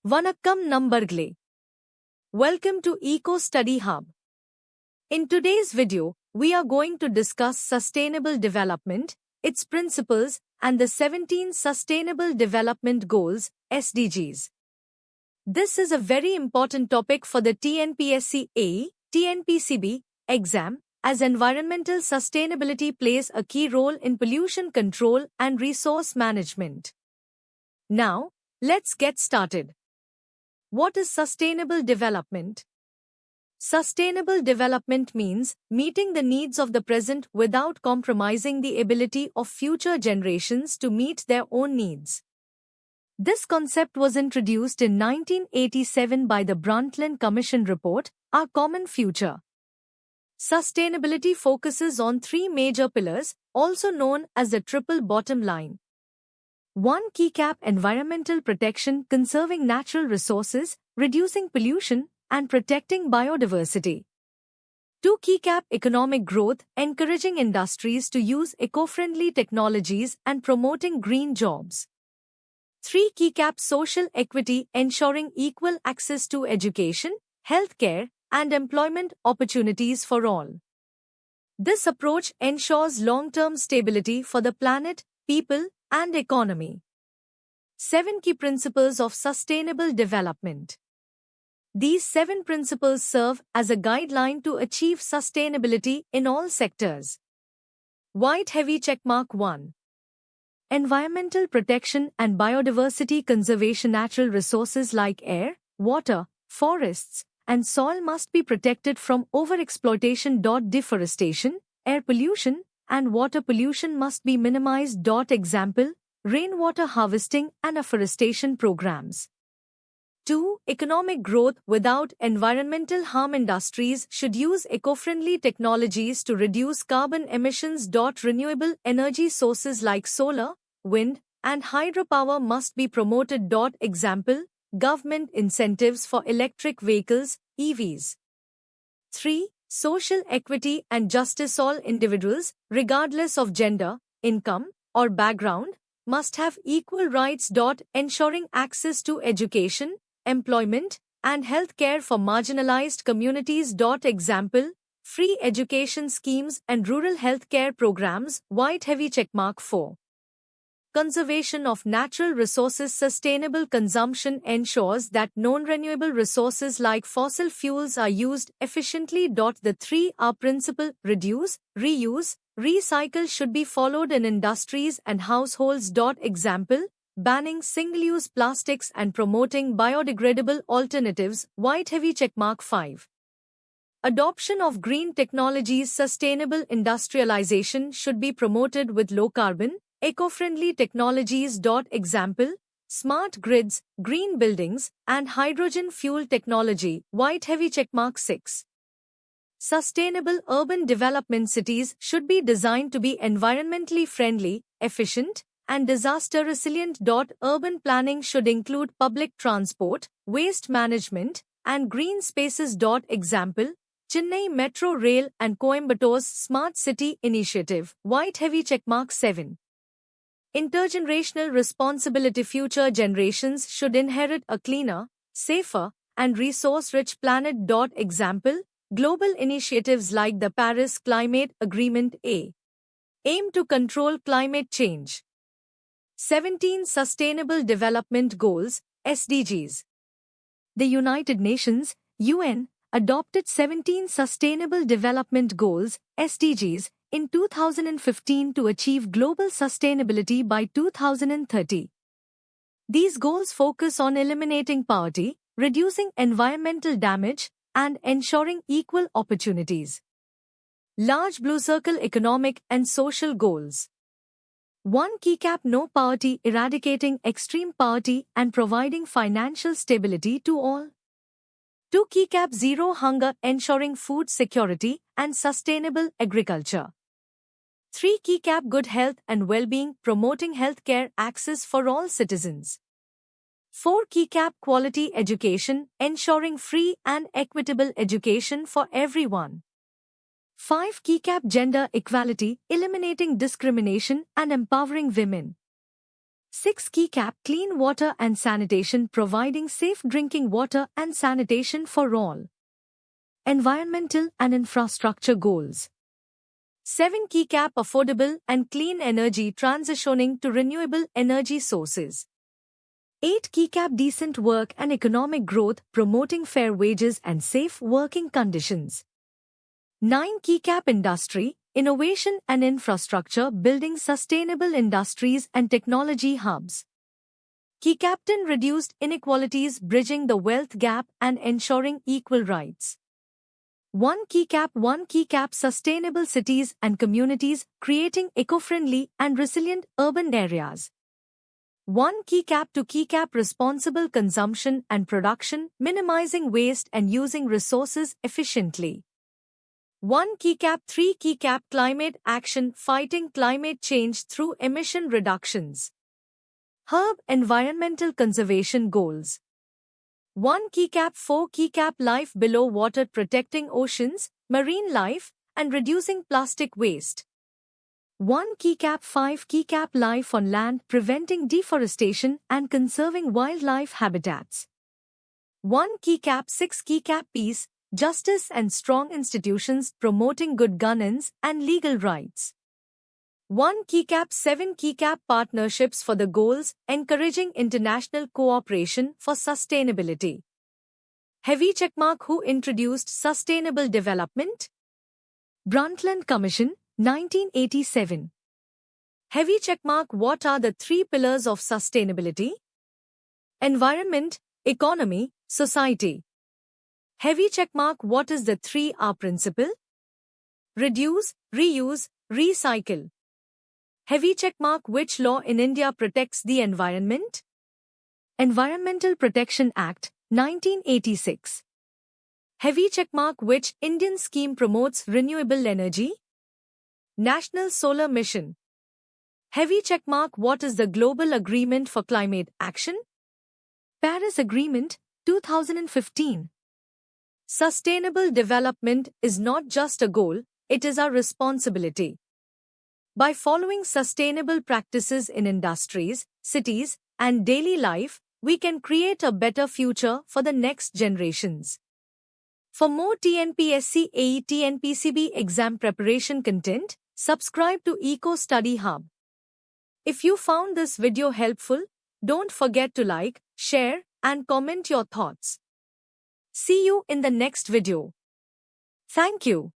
Vanakkam Nambargle. Welcome to Eco Study Hub. In today's video, we are going to discuss sustainable development, its principles, and the 17 Sustainable Development Goals, SDGs. This is a very important topic for the TNPSC AE, TNPCB exam, as environmental sustainability plays a key role in pollution control and resource management. Now, let's get started. What is sustainable development? Sustainable development means meeting the needs of the present without compromising the ability of future generations to meet their own needs. This concept was introduced in 1987 by the Brundtland Commission report, Our Common Future. Sustainability focuses on three major pillars, also known as the triple bottom line. 1. Key cap environmental protection, conserving natural resources, reducing pollution, and protecting biodiversity. 2. Key cap economic growth, encouraging industries to use eco-friendly technologies and promoting green jobs. 3. Key cap social equity, ensuring equal access to education, healthcare, and employment opportunities for all. This approach ensures long-term stability for the planet, people, and economy. 7 key principles of sustainable development. These 7 principles serve as a guideline to achieve sustainability in all sectors. White heavy checkmark 1. Environmental protection and biodiversity conservation. Natural resources like air, water, forests, and soil must be protected from overexploitation. Deforestation, air pollution, and water pollution must be minimized. Example, rainwater harvesting and afforestation programs. 2. Economic growth without environmental harm. Industries should use eco-friendly technologies to reduce carbon emissions. Renewable energy sources like solar, wind, and hydropower must be promoted. Example, government incentives for electric vehicles, EVs. 3. Social equity and justice. All individuals, regardless of gender, income, or background, must have equal rights. Ensuring access to education, employment, and healthcare for marginalized communities. Example, free education schemes and rural healthcare programs. White heavy checkmark 4. Conservation of natural resources. Sustainable consumption ensures that non-renewable resources like fossil fuels are used efficiently. The 3R principle, reduce, reuse, recycle, should be followed in industries and households. Example, banning single-use plastics and promoting biodegradable alternatives. White heavy checkmark 5. Adoption of green technologies. Sustainable industrialization should be promoted with low-carbon, eco-friendly technologies. Example, smart grids, green buildings, and hydrogen fuel technology. White heavy checkmark 6. Sustainable urban development. Cities should be designed to be environmentally friendly, efficient, and disaster resilient. Urban planning should include public transport, waste management, and green spaces. Example, Chennai Metro Rail and Coimbator's Smart City Initiative. White heavy checkmark 7. Intergenerational responsibility. Future generations should inherit a cleaner, safer, and resource-rich planet. Example, global initiatives like the Paris Climate Agreement aim to control climate change. 17 Sustainable Development Goals, SDGs. The United Nations, UN, adopted 17 Sustainable Development Goals, SDGs, in 2015 to achieve global sustainability by 2030. These goals focus on eliminating poverty, reducing environmental damage, and ensuring equal opportunities. Large Blue Circle economic and social goals. 1. Key cap no poverty, eradicating extreme poverty and providing financial stability to all. 2. Key cap zero hunger, ensuring food security and sustainable agriculture. 3. Key cap good health and well-being, promoting healthcare access for all citizens. 4. Key cap quality education, ensuring free and equitable education for everyone. 5. Key cap gender equality, eliminating discrimination and empowering women. 6 KeyCap Clean Water and Sanitation, providing safe drinking water and sanitation for all. Environmental and infrastructure goals. 7 KeyCap Affordable and clean energy, transitioning to renewable energy sources. 8 KeyCap Decent work and economic growth, promoting fair wages and safe working conditions. 9 KeyCap Industry, innovation and infrastructure, building sustainable industries and technology hubs. KeyCap 10 Reduced inequalities, bridging the wealth gap and ensuring equal rights. 1 KeyCap Sustainable cities and communities, creating eco-friendly and resilient urban areas. 1 KeyCap 2 KeyCap Responsible consumption and production, minimizing waste and using resources efficiently. 1 KeyCap 3 KeyCap Climate action, fighting climate change through emission reductions. Herb environmental conservation goals. 1 KeyCap 4 KeyCap Life below water, protecting oceans, marine life, and reducing plastic waste. 1 KeyCap 5 KeyCap Life on land, preventing deforestation and conserving wildlife habitats. 1 KeyCap 6 KeyCap Peace, justice and strong institutions, promoting good governance and legal rights. 1 KeyCap 7 KeyCap Partnerships for the goals, encouraging international cooperation for sustainability. Heavy checkmark. Who introduced sustainable development? Brundtland Commission, 1987. Heavy checkmark. What are the 3 pillars of sustainability? Environment, economy, society. Heavy checkmark. What is the 3R principle? Reduce, reuse, recycle. Heavy checkmark. Which law in India protects the environment? Environmental Protection Act, 1986. Heavy checkmark. Which Indian scheme promotes renewable energy? National Solar Mission. Heavy checkmark. What is the global agreement for climate action? Paris Agreement, 2015. Sustainable development is not just a goal, it is our responsibility. By following sustainable practices in industries, cities, and daily life, we can create a better future for the next generations. For more TNPSC AET and PCB exam preparation content, subscribe to Eco Study Hub. If you found this video helpful, don't forget to like, share, and comment your thoughts. See you in the next video. Thank you.